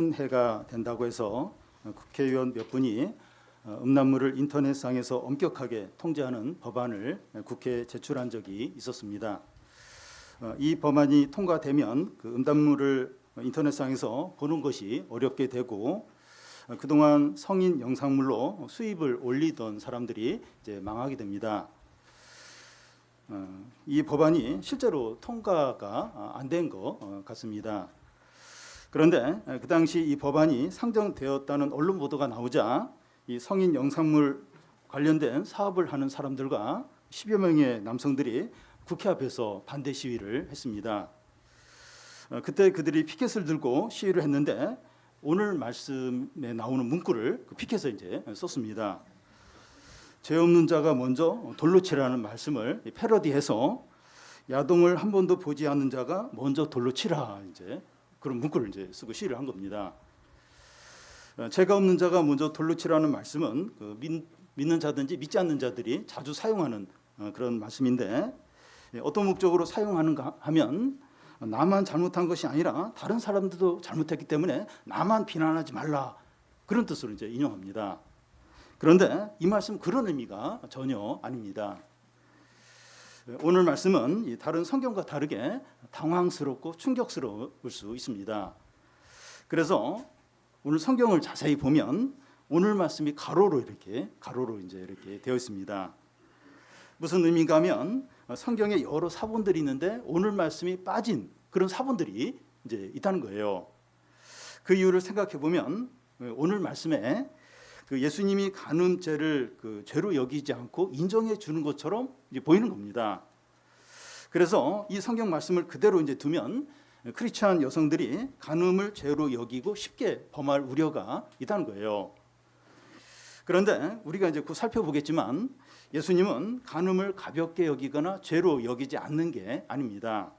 해가 된다고 해서 국회의원 몇 분이 음란물을 인터넷상에서 엄격하게 통제하는 법안을 국회에 제출한 적이 있었습니다. 이 법안이 통과되면 그 음란물을 인터넷상에서 보는 것이 어렵게 되고 그동안 성인 영상물로 수입을 올리던 사람들이 이제 망하게 됩니다. 이 법안이 실제로 통과가 안 된 것 같습니다. 그런데 그 당시 이 법안이 상정되었다는 언론 보도가 나오자 이 성인 영상물 관련된 사업을 하는 사람들과 10여 명의 남성들이 국회 앞에서 반대 시위를 했습니다. 그때 그들이 피켓을 들고 시위를 했는데 오늘 말씀에 나오는 문구를 그 피켓에 이제 썼습니다. 죄 없는 자가 먼저 돌로 치라는 말씀을 패러디해서 야동을 한 번도 보지 않는 자가 먼저 돌로 치라, 이제 그런 문구를 이제 쓰고 시위를 한 겁니다. 죄가 없는 자가 먼저 돌로 치라는 말씀은 그 믿는 자든지 믿지 않는 자들이 자주 사용하는 그런 말씀인데, 어떤 목적으로 사용하는가 하면 나만 잘못한 것이 아니라 다른 사람들도 잘못했기 때문에 나만 비난하지 말라, 그런 뜻으로 이제 인용합니다. 그런데 이 말씀 그런 의미가 전혀 아닙니다. 오늘 말씀은 다른 성경과 다르게 당황스럽고 충격스러울 수 있습니다. 그래서 오늘 성경을 자세히 보면 오늘 말씀이 가로로 이렇게 되어 있습니다. 무슨 의미인가 하면 성경에 여러 사본들이 있는데 오늘 말씀이 빠진 그런 사본들이 이제 있다는 거예요. 그 이유를 생각해 보면 오늘 말씀에 그 예수님이 간음죄를 그 죄로 여기지 않고 인정해 주는 것처럼 이제 보이는 겁니다. 그래서 이 성경 말씀을 그대로 이제 두면 크리스찬 여성들이 간음을 죄로 여기고 쉽게 범할 우려가 있다는 거예요. 그런데 우리가 이제 곧 살펴보겠지만 예수님은 간음을 가볍게 여기거나 죄로 여기지 않는 게 아닙니다.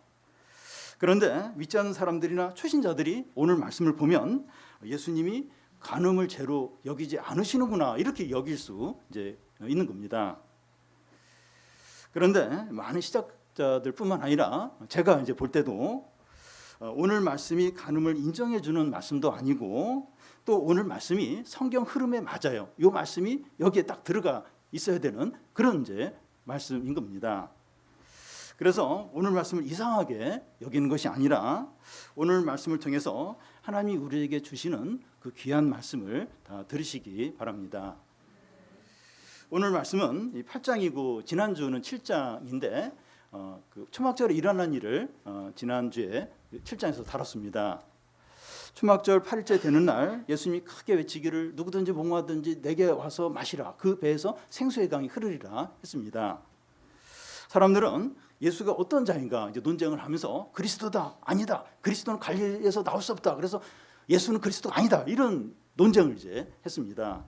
그런데 믿지 않는 사람들이나 초신자들이 오늘 말씀을 보면 예수님이 간음을 죄로 여기지 않으시는구나, 이렇게 여길 수 이제 있는 겁니다. 그런데 많은 시작자들뿐만 아니라 제가 이제 볼 때도 오늘 말씀이 간음을 인정해 주는 말씀도 아니고 또 오늘 말씀이 성경 흐름에 맞아요. 이 말씀이 여기에 딱 들어가 있어야 되는 그런 이제 말씀인 겁니다. 그래서 오늘 말씀을 이상하게 여기는 것이 아니라 오늘 말씀을 통해서 하나님이 우리에게 주시는 그 귀한 말씀을 다 들으시기 바랍니다. 오늘 말씀은 8장이고 지난주는 7장인데 그 초막절에 일어난 일을 지난주에 7장에서 다뤘습니다. 초막절 8일째 되는 날 예수님이 크게 외치기를 누구든지 목마르든지 내게 와서 마시라, 그 배에서 생수의 강이 흐르리라 했습니다. 사람들은 예수가 어떤 자인가 이제 논쟁을 하면서 그리스도다, 아니다, 그리스도는 갈릴리에서 나올 수 없다, 그래서 예수는 그리스도가 아니다, 이런 논쟁을 이제 했습니다.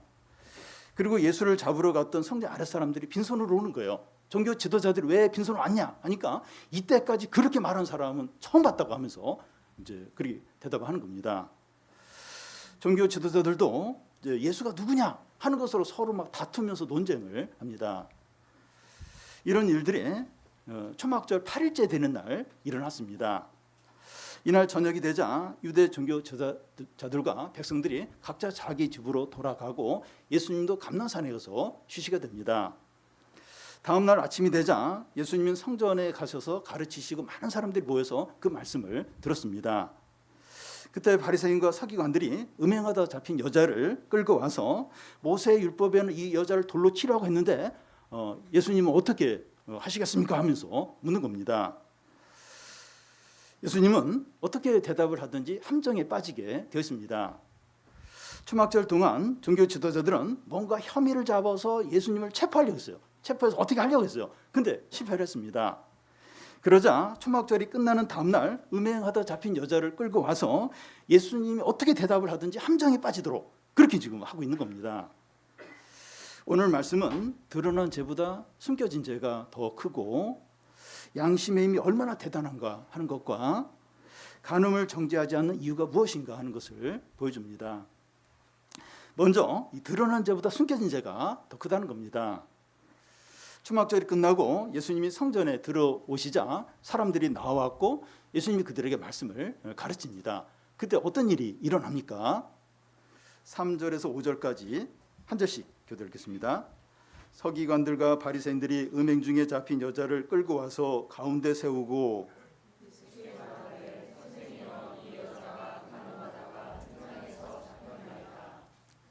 그리고 예수를 잡으러 갔던 성전 아랫 사람들이 빈손으로 오는 거예요. 종교 지도자들이 왜 빈손으로 왔냐 하니까 이때까지 그렇게 말한 사람은 처음 봤다고 하면서 이제 그렇게 대답하는 겁니다. 종교 지도자들도 이제 예수가 누구냐 하는 것으로 서로 막 다투면서 논쟁을 합니다. 이런 일들이 초막절 8일째 되는 날 일어났습니다. 이날 저녁이 되자 유대 종교 지도자들과 백성들이 각자 자기 집으로 돌아가고 예수님도 감난산에 가서 쉬시게 됩니다. 다음 날 아침이 되자 예수님은 성전에 가셔서 가르치시고 많은 사람들이 모여서 그 말씀을 들었습니다. 그때 바리새인과 서기관들이 음행하다 잡힌 여자를 끌고 와서 모세의 율법에는 이 여자를 돌로 치라고 했는데 예수님은 어떻게 하시겠습니까 하면서 묻는 겁니다. 예수님은 어떻게 대답을 하든지 함정에 빠지게 되었습니다. 초막절 동안 종교 지도자들은 뭔가 혐의를 잡아서 예수님을 체포하려고 했어요. 체포해서 어떻게 하려고 했어요. 근데 실패를 했습니다. 그러자 초막절이 끝나는 다음 날 음행하다 잡힌 여자를 끌고 와서 예수님이 어떻게 대답을 하든지 함정에 빠지도록 그렇게 지금 하고 있는 겁니다. 오늘 말씀은 드러난 죄보다 숨겨진 죄가 더 크고 양심의 힘이 얼마나 대단한가 하는 것과 간음을 정죄하지 않는 이유가 무엇인가 하는 것을 보여줍니다. 먼저 이 드러난 죄보다 숨겨진 죄가 더 크다는 겁니다. 초막절이 끝나고 예수님이 성전에 들어오시자 사람들이 나왔고 예수님이 그들에게 말씀을 가르칩니다. 그때 어떤 일이 일어납니까? 3절에서 5절까지 한 절씩 교대 읽겠습니다. 서기관들과 바리새인들이 음행 중에 잡힌 여자를 끌고 와서 가운데 세우고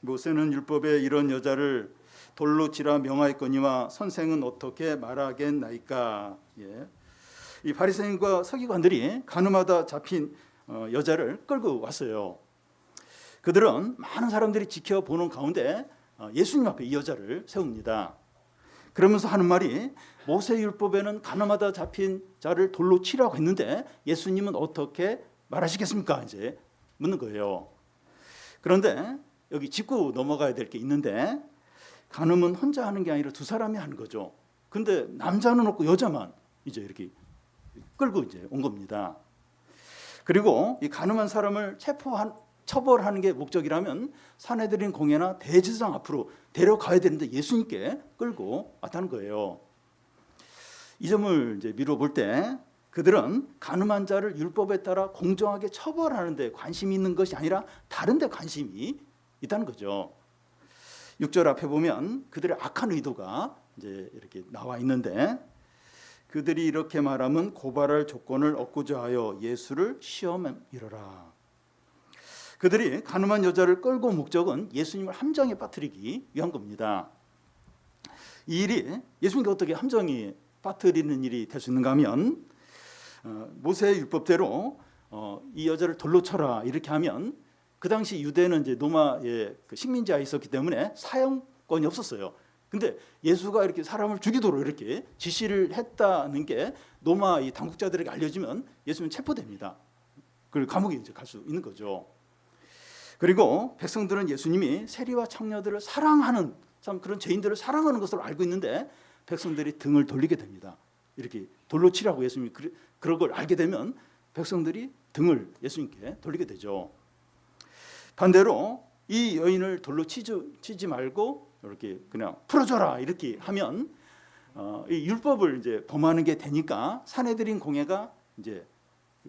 모세는 율법에 이런 여자를 돌로 치라 명하였거니와 선생은 어떻게 말하겠나이까. 예. 이 바리새인과 서기관들이 가늠하다 잡힌 여자를 끌고 왔어요. 그들은 많은 사람들이 지켜보는 가운데 예수님 앞에 이 여자를 세웁니다. 그러면서 하는 말이 모세 율법에는 가늠하다 잡힌 자를 돌로 치라고 했는데 예수님은 어떻게 말하시겠습니까? 이제 묻는 거예요. 그런데 여기 짚고 넘어가야 될 게 있는데 간음은 혼자 하는 게 아니라 두 사람이 하는 거죠. 근데 남자는 없고 여자만 이제 이렇게 끌고 이제 온 겁니다. 그리고 이 간음한 사람을 처벌하는 게 목적이라면 산헤드린 공회나 대제사장 앞으로 데려가야 되는데 예수님께 끌고 왔다는 거예요. 이 점을 이제 미뤄볼 때 그들은 간음한 자를 율법에 따라 공정하게 처벌하는 데 관심이 있는 것이 아니라 다른 데 관심이 있다는 거죠. 6절 앞에 보면 그들의 악한 의도가 이제 이렇게 나와 있는데 그들이 이렇게 말하면 고발할 조건을 얻고자 하여 예수를 시험에 이르라. 그들이 간음한 여자를 끌고 온 목적은 예수님을 함정에 빠뜨리기 위한 겁니다. 이 일이 예수님께 어떻게 함정에 빠뜨리는 일이 될 수 있는가 하면 모세의 율법대로 이 여자를 돌로 쳐라 이렇게 하면 그 당시 유대는 이제 로마의 그 식민지하에 있었기 때문에 사형권이 없었어요. 근데 예수가 이렇게 사람을 죽이도록 이렇게 지시를 했다는 게 로마 이 당국자들에게 알려지면 예수는 체포됩니다. 그리고 감옥에 이제 갈 수 있는 거죠. 그리고 백성들은 예수님이 세리와 청녀들을 사랑하는 참 그런 죄인들을 사랑하는 것으로 알고 있는데 백성들이 등을 돌리게 됩니다. 이렇게 돌로 치라고 예수님이 그런 걸 알게 되면 백성들이 등을 예수님께 돌리게 되죠. 반대로 이 여인을 돌로 치지 말고 이렇게 그냥 풀어줘라 이렇게 하면 이 율법을 이제 범하는 게 되니까 산헤드린 공회가 이제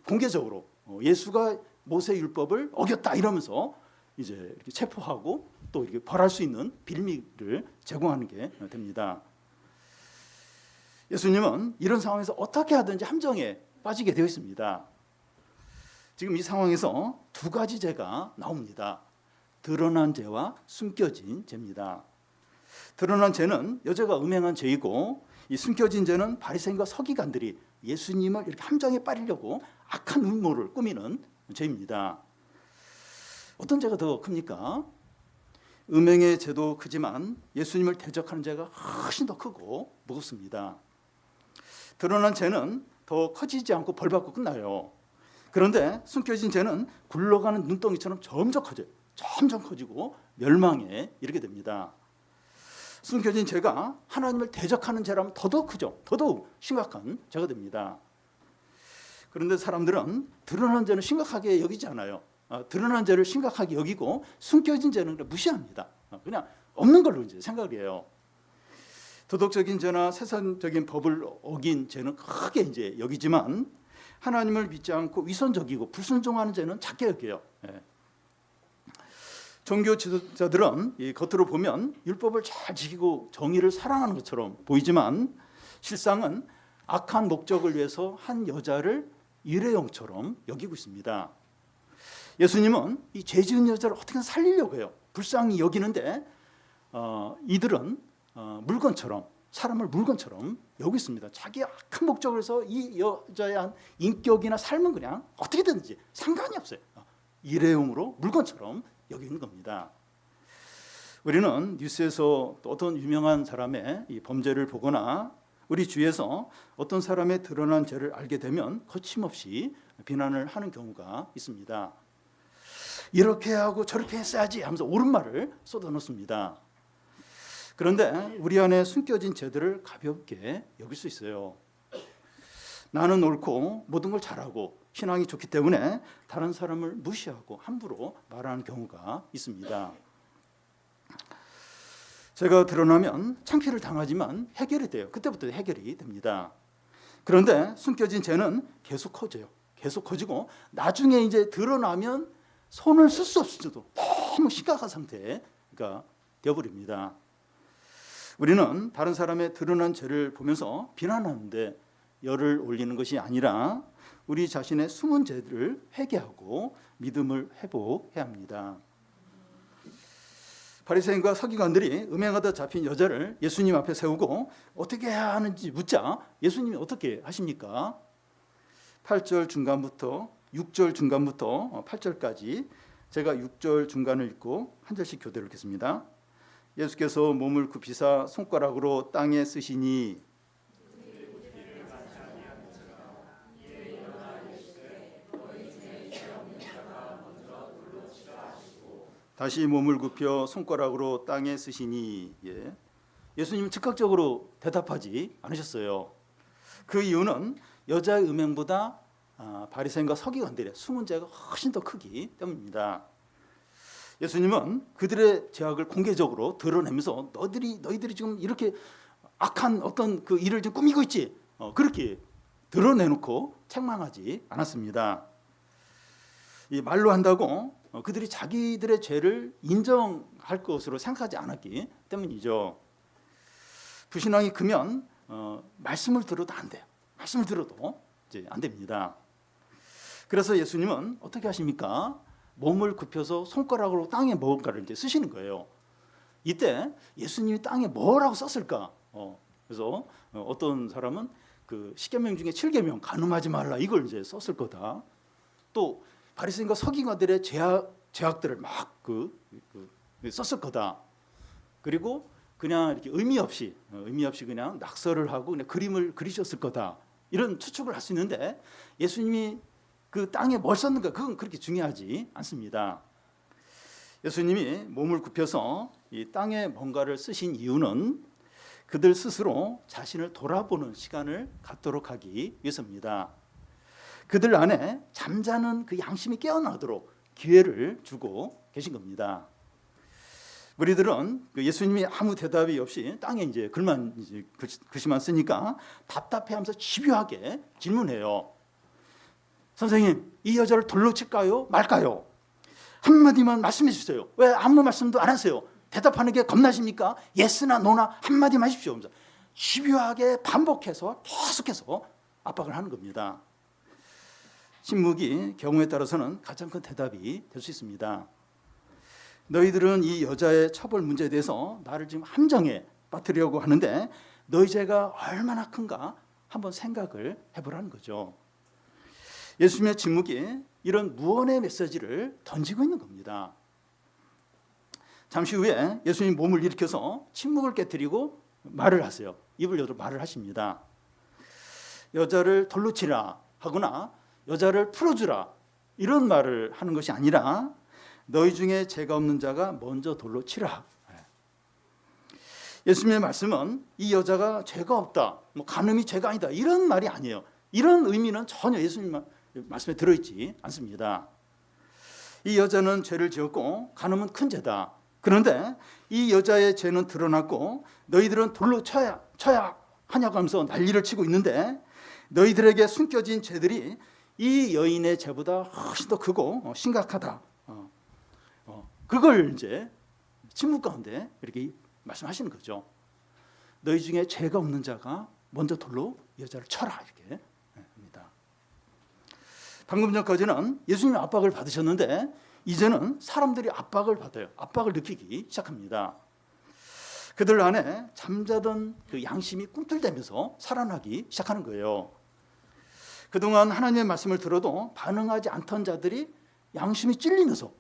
공개적으로 예수가 모세 율법을 어겼다 이러면서 이제 이렇게 체포하고 또 이렇게 벌할 수 있는 빌미를 제공하는 게 됩니다. 예수님은 이런 상황에서 어떻게 하든지 함정에 빠지게 되어 있습니다. 지금 이 상황에서 두 가지 죄가 나옵니다. 드러난 죄와 숨겨진 죄입니다. 드러난 죄는 여자가 음행한 죄이고 이 숨겨진 죄는 바리새인과 서기관들이 예수님을 이렇게 함정에 빠리려고 악한 음모를 꾸미는 죄입니다. 어떤 죄가 더 큽니까? 음행의 죄도 크지만 예수님을 대적하는 죄가 훨씬 더 크고 무겁습니다. 드러난 죄는 더 커지지 않고 벌받고 끝나요. 그런데 숨겨진 죄는 굴러가는 눈덩이처럼 점점 커져요. 점점 커지고 멸망에 이르게 됩니다. 숨겨진 죄가 하나님을 대적하는 죄라면 더더욱 크죠. 더더욱 심각한 죄가 됩니다. 그런데 사람들은 드러난 죄는 심각하게 여기지 않아요. 드러난 죄를 심각하게 여기고 숨겨진 죄는 무시합니다. 그냥 없는 걸로 이제 생각을 해요. 도덕적인 죄나 세상적인 법을 어긴 죄는 크게 이제 여기지만 하나님을 믿지 않고 위선적이고 불순종하는 죄는 작게 여겨요. 종교 지도자들은 이 겉으로 보면 율법을 잘 지키고 정의를 사랑하는 것처럼 보이지만 실상은 악한 목적을 위해서 한 여자를 일회용처럼 여기고 있습니다. 예수님은 이 죄 지은 여자를 어떻게든 살리려고 해요. 불쌍히 여기는데 이들은 물건처럼 사람을 물건처럼 여기고 있습니다. 자기 악한 목적을 해서 이 여자의 한 인격이나 삶은 그냥 어떻게든지 상관이 없어요. 일회용으로 물건처럼 여기는 겁니다. 우리는 뉴스에서 또 어떤 유명한 사람의 이 범죄를 보거나 우리 주위에서 어떤 사람의 드러난 죄를 알게 되면 거침없이 비난을 하는 경우가 있습니다. 이렇게 하고 저렇게 했어야지 하면서 옳은 말을 쏟아놓습니다. 그런데 우리 안에 숨겨진 죄들을 가볍게 여길 수 있어요. 나는 옳고 모든 걸 잘하고 신앙이 좋기 때문에 다른 사람을 무시하고 함부로 말하는 경우가 있습니다. 죄가 드러나면 창피를 당하지만 해결이 돼요. 그때부터 해결이 됩니다. 그런데 숨겨진 죄는 계속 커져요. 계속 커지고 나중에 이제 드러나면 손을 쓸 수 없을 정도 너무 심각한 상태가 되어버립니다. 우리는 다른 사람의 드러난 죄를 보면서 비난하는데 열을 올리는 것이 아니라 우리 자신의 숨은 죄를 회개하고 믿음을 회복해야 합니다. 바리새인과 서기관들이 음행하다 잡힌 여자를 예수님 앞에 세우고 어떻게 해야 하는지 묻자 예수님이 어떻게 하십니까? 8절 중간부터 6절 중간부터 8절까지 제가 6절 중간을 읽고 한 절씩 교대로 읽겠습니다. 예수께서 몸을 굽히사 손가락으로 땅에 쓰시니 다시 몸을 굽혀 손가락으로 땅에 쓰시니 예수님은 즉각적으로 대답하지 않으셨어요. 그 이유는 여자의 음행보다 바리새인과 서기관들의 숨은 죄가 훨씬 더 크기 때문입니다. 예수님은 그들의 죄악을 공개적으로 드러내면서 너희들이 지금 이렇게 악한 어떤 그 일을 지금 꾸미고 있지, 그렇게 드러내놓고 책망하지 않았습니다. 이 말로 한다고 그들이 자기들의 죄를 인정할 것으로 생각하지 않았기 때문이죠. 불신앙이 크면 말씀을 들어도 안 돼요. 말씀을 들어도 이제 안 됩니다. 그래서 예수님은 어떻게 하십니까? 몸을 굽혀서 손가락으로 땅에 뭔가를 이제 쓰시는 거예요. 이때 예수님이 땅에 뭐라고 썼을까? 그래서 어떤 사람은 그 10계명 중에 7계명 간음하지 말라 이걸 이제 썼을 거다. 또 바리새인과 서기관들의 죄악들을 막 썼을 거다. 그리고 그냥 이렇게 의미 없이 그냥 낙서를 하고 그냥 그림을 그리셨을 거다. 이런 추측을 할 수 있는데 예수님이 그 땅에 뭘 썼는가 그건 그렇게 중요하지 않습니다. 예수님이 몸을 굽혀서 이 땅에 뭔가를 쓰신 이유는 그들 스스로 자신을 돌아보는 시간을 갖도록 하기 위해서입니다. 그들 안에 잠자는 그 양심이 깨어나도록 기회를 주고 계신 겁니다. 우리들은 예수님이 아무 대답이 없이 땅에 이제 글씨만 쓰니까 답답해하면서 집요하게 질문해요. 선생님, 이 여자를 돌로 칠까요? 말까요? 한마디만 말씀해 주세요. 왜 아무 말씀도 안 하세요? 대답하는 게 겁나십니까? 예스나 노나 한마디만 하십시오. 집요하게 반복해서 계속해서 압박을 하는 겁니다. 침묵이 경우에 따라서는 가장 큰 대답이 될 수 있습니다. 너희들은 이 여자의 처벌 문제에 대해서 나를 지금 함정에 빠뜨리려고 하는데 너희 죄가 얼마나 큰가 한번 생각을 해보라는 거죠. 예수님의 침묵이 이런 무언의 메시지를 던지고 있는 겁니다. 잠시 후에 예수님 몸을 일으켜서 침묵을 깨뜨리고 말을 하세요. 입을 열어 말을 하십니다. 여자를 돌로 치라 하거나 여자를 풀어주라 이런 말을 하는 것이 아니라 너희 중에 죄가 없는 자가 먼저 돌로 치라. 예수님의 말씀은 이 여자가 죄가 없다, 간음이 죄가 아니다 이런 말이 아니에요. 이런 의미는 전혀 예수님 말씀에 들어있지 않습니다. 이 여자는 죄를 지었고 간음은 큰 죄다. 그런데 이 여자의 죄는 드러났고 너희들은 돌로 쳐야 하냐고 하면서 난리를 치고 있는데 너희들에게 숨겨진 죄들이 이 여인의 죄보다 훨씬 더 크고 심각하다. 그걸 이제 침묵 가운데 이렇게 말씀하시는 거죠. 너희 중에 죄가 없는 자가 먼저 돌로 여자를 쳐라 이렇게 합니다. 방금 전까지는 예수님의 압박을 받으셨는데 이제는 사람들이 압박을 받아요. 압박을 느끼기 시작합니다. 그들 안에 잠자던 그 양심이 꿈틀대면서 살아나기 시작하는 거예요. 그동안 하나님의 말씀을 들어도 반응하지 않던 자들이 양심이 찔리면서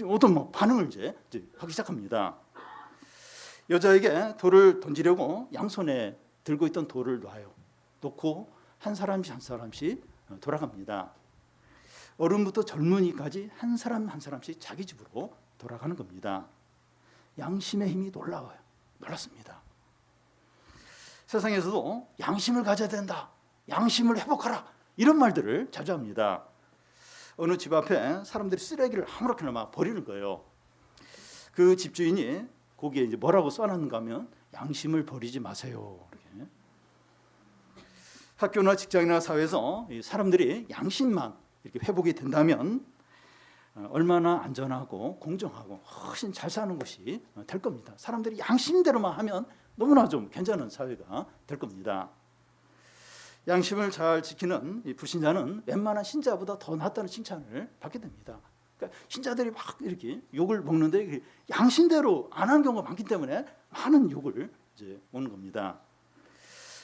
어떤 반응을 이제 하기 시작합니다. 여자에게 돌을 던지려고 양손에 들고 있던 돌을 놔요. 놓고 한 사람씩 돌아갑니다. 어른부터 젊은이까지 한 사람씩 자기 집으로 돌아가는 겁니다. 양심의 힘이 놀랐습니다. 세상에서도 양심을 가져야 된다, 양심을 회복하라 이런 말들을 자주 합니다. 어느 집 앞에 사람들이 쓰레기를 아무렇게나 막 버리는 거예요. 그 집주인이 거기에 이제 뭐라고 써놨는가 하면 양심을 버리지 마세요. 이렇게. 학교나 직장이나 사회에서 사람들이 양심만 이렇게 회복이 된다면 얼마나 안전하고 공정하고 훨씬 잘 사는 것이 될 겁니다. 사람들이 양심대로만 하면 너무나 좀 괜찮은 사회가 될 겁니다. 양심을 잘 지키는 이 불신자는 웬만한 신자보다 더 낫다는 칭찬을 받게 됩니다. 그러니까 신자들이 막 이렇게 욕을 먹는데 양심대로 안 하는 경우가 많기 때문에 많은 욕을 이제 오는 겁니다.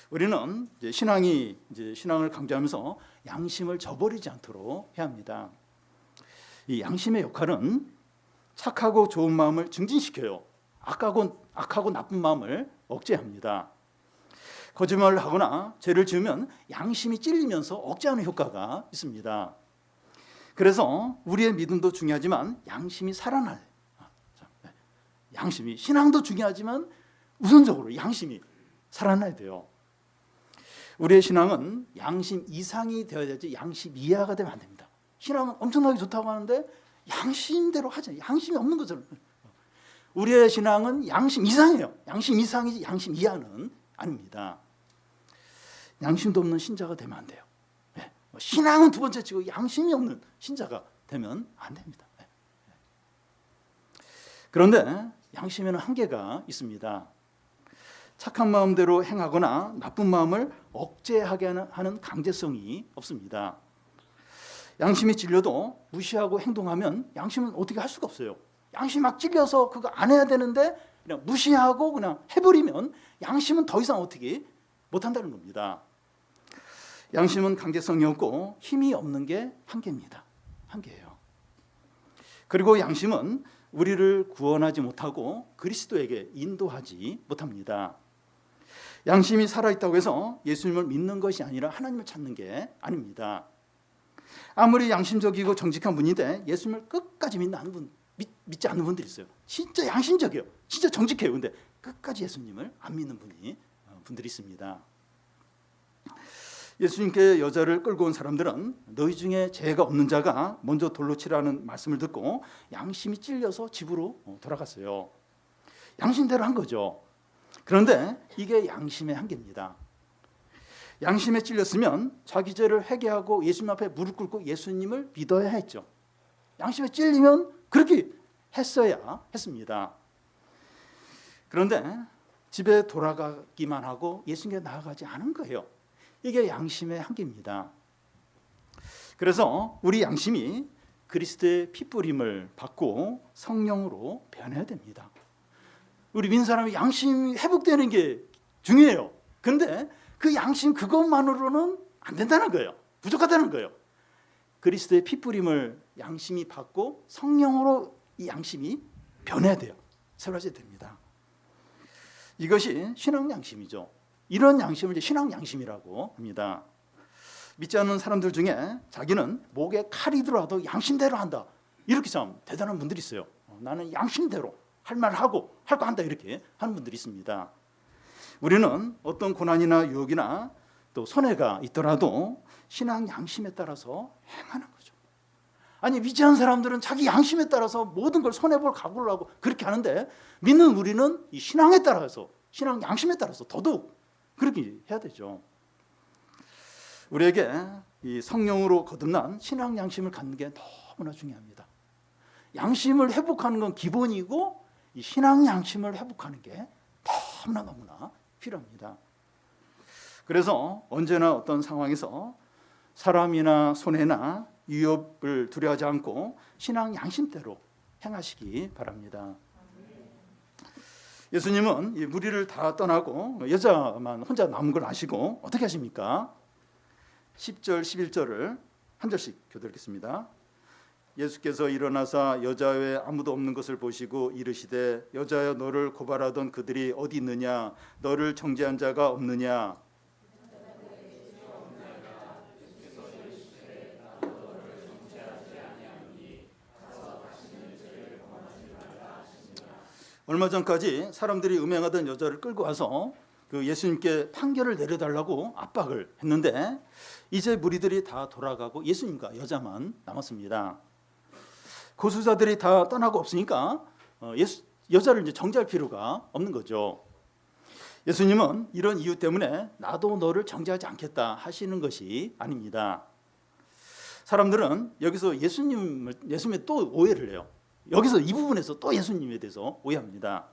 우리는 이제 신앙을 강조하면서 양심을 저버리지 않도록 해야 합니다. 이 양심의 역할은 착하고 좋은 마음을 증진시켜요. 악하고 나쁜 마음을 억제합니다. 거짓말을 하거나 죄를 지으면 양심이 찔리면서 억제하는 효과가 있습니다. 그래서 우리의 믿음도 중요하지만 양심이 살아날, 양심이 신앙도 중요하지만 우선적으로 양심이 살아나야 돼요. 우리의 신앙은 양심 이상이 되어야 되지 양심 이하가 되면 안 됩니다. 신앙은 엄청나게 좋다고 하는데 양심대로 하자. 양심이 없는 것처럼. 우리의 신앙은 양심 이상이에요. 양심 이상이지 양심 이하는 아닙니다. 양심도 없는 신자가 되면 안 돼요. 신앙은 두 번째 치고 양심이 없는 신자가 되면 안 됩니다. 그런데 양심에는 한계가 있습니다. 착한 마음대로 행하거나 나쁜 마음을 억제하게 하는 강제성이 없습니다. 양심이 찔려도 무시하고 행동하면 양심은 어떻게 할 수가 없어요. 양심이 막 찔려서 그거 안 해야 되는데 그냥 무시하고 그냥 해버리면 양심은 더 이상 어떻게 못한다는 겁니다. 양심은 강제성이 없고 힘이 없는 게 한계입니다. 한계예요. 그리고 양심은 우리를 구원하지 못하고 그리스도에게 인도하지 못합니다. 양심이 살아있다고 해서 예수님을 믿는 것이 아니라 하나님을 찾는 게 아닙니다. 아무리 양심적이고 정직한 분인데 예수님을 끝까지 믿지 않는 분들이 있어요. 진짜 양심적이에요. 진짜 정직해요. 근데 끝까지 예수님을 안 믿는 분들이 있습니다. 예수님께 여자를 끌고 온 사람들은 너희 중에 죄가 없는 자가 먼저 돌로 치라는 말씀을 듣고 양심이 찔려서 집으로 돌아갔어요. 양심대로 한 거죠. 그런데 이게 양심의 한계입니다. 양심에 찔렸으면 자기 죄를 회개하고 예수님 앞에 무릎 꿇고 예수님을 믿어야 했죠. 양심에 찔리면 그렇게 했어야 했습니다. 그런데 집에 돌아가기만 하고 예수님께 나아가지 않은 거예요. 이게 양심의 한계입니다. 그래서 우리 양심이 그리스도의 핏부림을 받고 성령으로 변해야 됩니다. 우리 믿는 사람이 양심이 회복되는 게 중요해요. 그런데 그 양심 그것만으로는 안 된다는 거예요. 부족하다는 거예요. 그리스도의 핏부림을 양심이 받고 성령으로 이 양심이 변해야 돼요. 새로워져야 됩니다. 이것이 신앙 양심이죠. 이런 양심을 신앙 양심이라고 합니다. 믿지 않는 사람들 중에 자기는 목에 칼이 들어와도 양심대로 한다. 이렇게 참 대단한 분들이 있어요. 나는 양심대로 할 말 하고 할 거 한다 이렇게 하는 분들이 있습니다. 우리는 어떤 고난이나 유혹이나 또 손해가 있더라도 신앙 양심에 따라서 행하는 거죠. 아니 믿지 않는 사람들은 자기 양심에 따라서 모든 걸 손해볼 각오를 하고 그렇게 하는데 믿는 우리는 이 신앙에 따라서 신앙 양심에 따라서 더더욱 그렇게 해야 되죠. 우리에게 이 성령으로 거듭난 신앙 양심을 갖는 게 너무나 중요합니다. 양심을 회복하는 건 기본이고 이 신앙 양심을 회복하는 게 너무나 필요합니다. 그래서 언제나 어떤 상황에서 사람이나 손해나 위협을 두려워하지 않고 신앙 양심대로 행하시기 바랍니다. 예수님은 이 무리를 다 떠나고 여자만 혼자 남은 걸 아시고 어떻게 하십니까? 10절 11절을 한 절씩 교독하겠습니다. 예수께서 일어나사 여자 외에 아무도 없는 것을 보시고 이르시되 여자여 너를 고발하던 그들이 어디 있느냐 너를 정죄한 자가 없느냐. 얼마 전까지 사람들이 음행하던 여자를 끌고 와서 그 예수님께 판결을 내려달라고 압박을 했는데 이제 무리들이 다 돌아가고 예수님과 여자만 남았습니다. 고수자들이 다 떠나고 없으니까 여자를 이제 정죄할 필요가 없는 거죠. 예수님은 이런 이유 때문에 나도 너를 정죄하지 않겠다 하시는 것이 아닙니다. 사람들은 여기서 예수님에 또 오해를 해요. 여기서 이 부분에서 또 예수님에 대해서 오해합니다.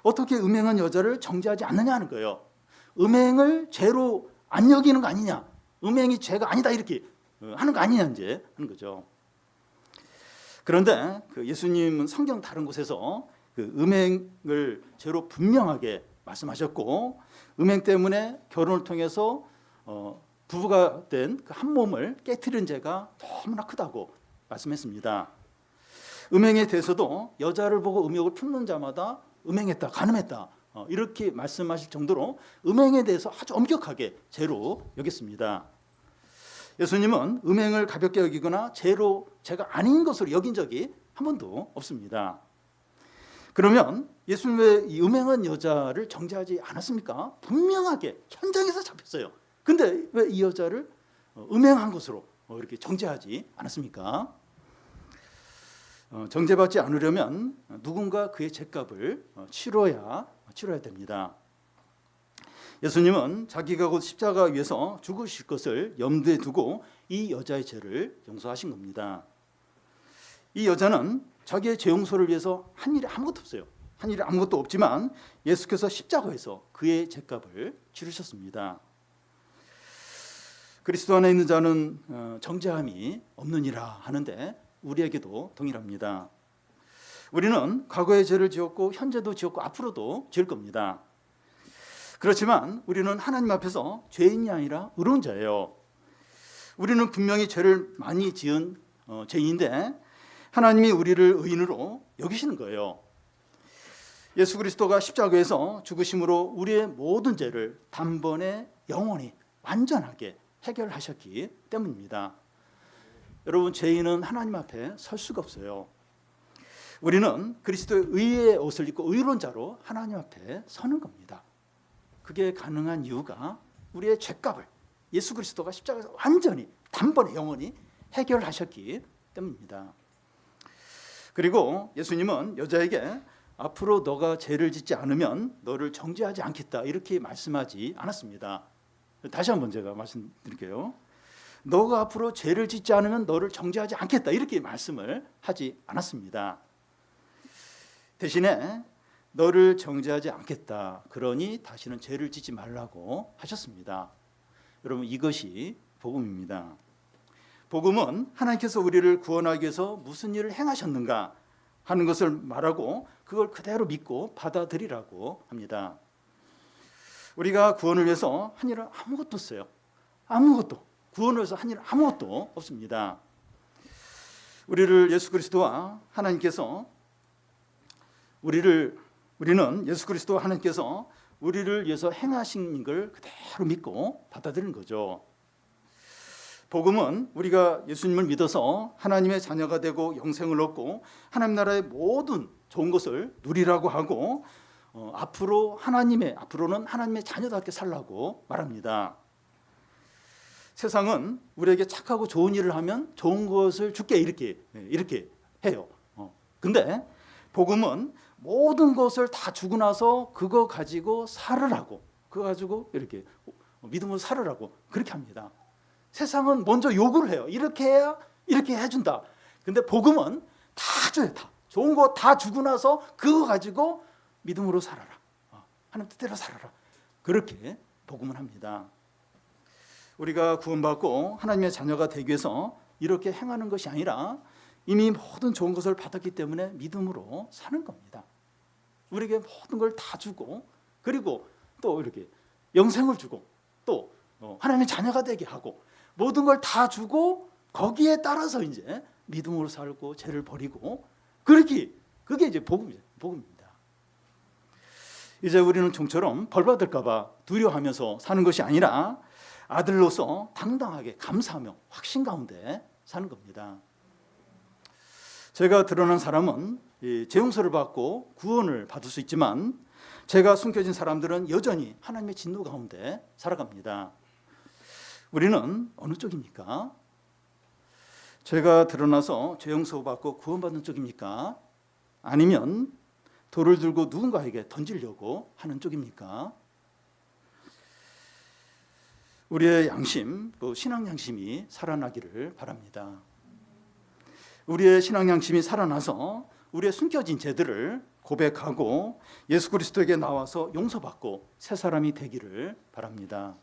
어떻게 음행한 여자를 정죄하지 않느냐 하는 거예요. 음행을 죄로 안 여기는 거 아니냐, 음행이 죄가 아니다 이렇게 하는 거 아니냐 이제 하는 거죠. 그런데 그 예수님은 성경 다른 곳에서 그 음행을 죄로 분명하게 말씀하셨고, 음행 때문에 결혼을 통해서 부부가 된 그 한 몸을 깨트린 죄가 너무나 크다고 말씀했습니다. 음행에 대해서도 여자를 보고 음욕을 품는 자마다 음행했다, 간음했다 이렇게 말씀하실 정도로 음행에 대해서 아주 엄격하게 죄로 여겼습니다. 예수님은 음행을 가볍게 여기거나 죄가 아닌 것으로 여긴 적이 한 번도 없습니다. 그러면 예수님 왜 이 음행한 여자를 정죄하지 않았습니까? 분명하게 현장에서 잡혔어요. 근데 왜 이 여자를 음행한 것으로 이렇게 정죄하지 않았습니까? 정죄받지 않으려면 누군가 그의 죄값을 치러야 됩니다. 예수님은 자기가 곧 십자가 위에서 죽으실 것을 염두에 두고 이 여자의 죄를 용서하신 겁니다. 이 여자는 자기의 죄 용서를 위해서 한 일이 아무것도 없어요. 한 일이 아무것도 없지만 예수께서 십자가에서 그의 죄값을 치르셨습니다. 그리스도 안에 있는 자는 정죄함이 없느니라 하는데 우리에게도 동일합니다. 우리는 과거의 죄를 지었고 현재도 지었고 앞으로도 지을 겁니다. 그렇지만 우리는 하나님 앞에서 죄인이 아니라 의로운 자예요. 우리는 분명히 죄를 많이 지은 죄인인데 하나님이 우리를 의인으로 여기시는 거예요. 예수 그리스도가 십자가에서 죽으심으로 우리의 모든 죄를 단번에 영원히 완전하게 해결하셨기 때문입니다. 여러분, 죄인은 하나님 앞에 설 수가 없어요. 우리는 그리스도의 의의 옷을 입고 의로운 자로 하나님 앞에 서는 겁니다. 그게 가능한 이유가 우리의 죄값을 예수 그리스도가 십자가에서 완전히 단번에 영원히 해결하셨기 때문입니다. 그리고 예수님은 여자에게 앞으로 너가 죄를 짓지 않으면 너를 정죄하지 않겠다 이렇게 말씀하지 않았습니다. 다시 한번 제가 말씀드릴게요. 너가 앞으로 죄를 짓지 않으면 너를 정죄하지 않겠다 이렇게 말씀을 하지 않았습니다. 대신에 너를 정죄하지 않겠다, 그러니 다시는 죄를 짓지 말라고 하셨습니다. 여러분, 이것이 복음입니다. 복음은 하나님께서 우리를 구원하기 위해서 무슨 일을 행하셨는가 하는 것을 말하고 그걸 그대로 믿고 받아들이라고 합니다. 우리가 구원을 위해서 한 일은 아무것도 없어요. 아무것도. 구원을 위해서 한 일은 아무것도 없습니다. 우리는 예수 그리스도와 하나님께서 우리를 위해서 행하신 걸 그대로 믿고 받아들이는 거죠. 복음은 우리가 예수님을 믿어서 하나님의 자녀가 되고 영생을 얻고 하나님 나라의 모든 좋은 것을 누리라고 하고 앞으로는 하나님의 자녀답게 살라고 말합니다. 세상은 우리에게 착하고 좋은 일을 하면 좋은 것을 줄게 이렇게 해요. 근데 복음은 모든 것을 다 주고 나서 그거 가지고 살으라고, 그거 가지고 이렇게 믿음으로 살으라고 그렇게 합니다. 세상은 먼저 요구를 해요. 이렇게 해야 이렇게 해준다. 근데 복음은 다 줘요. 다 좋은 거 다 주고 나서 그거 가지고 믿음으로 살아라, 하나님 뜻대로 살아라, 그렇게 복음을 합니다. 우리가 구원받고 하나님의 자녀가 되기 위해서 이렇게 행하는 것이 아니라 이미 모든 좋은 것을 받았기 때문에 믿음으로 사는 겁니다. 우리에게 모든 걸 다 주고, 그리고 또 이렇게 영생을 주고, 또 하나님의 자녀가 되게 하고, 모든 걸 다 주고 거기에 따라서 이제 믿음으로 살고 죄를 버리고, 그게 이제 복음입니다. 이제 우리는 좀처럼 벌 받을까 봐 두려워하면서 사는 것이 아니라 아들로서 당당하게 감사하며 확신 가운데 사는 겁니다. 죄가 드러난 사람은 죄 용서를 받고 구원을 받을 수 있지만 죄가 숨겨진 사람들은 여전히 하나님의 진노 가운데 살아갑니다. 우리는 어느 쪽입니까? 죄가 드러나서 죄 용서받고 구원받는 쪽입니까? 아니면 돌을 들고 누군가에게 던지려고 하는 쪽입니까? 우리의 양심, 또 신앙 양심이 살아나기를 바랍니다. 우리의 신앙 양심이 살아나서 우리의 숨겨진 죄들을 고백하고 예수 그리스도에게 나와서 용서받고 새 사람이 되기를 바랍니다.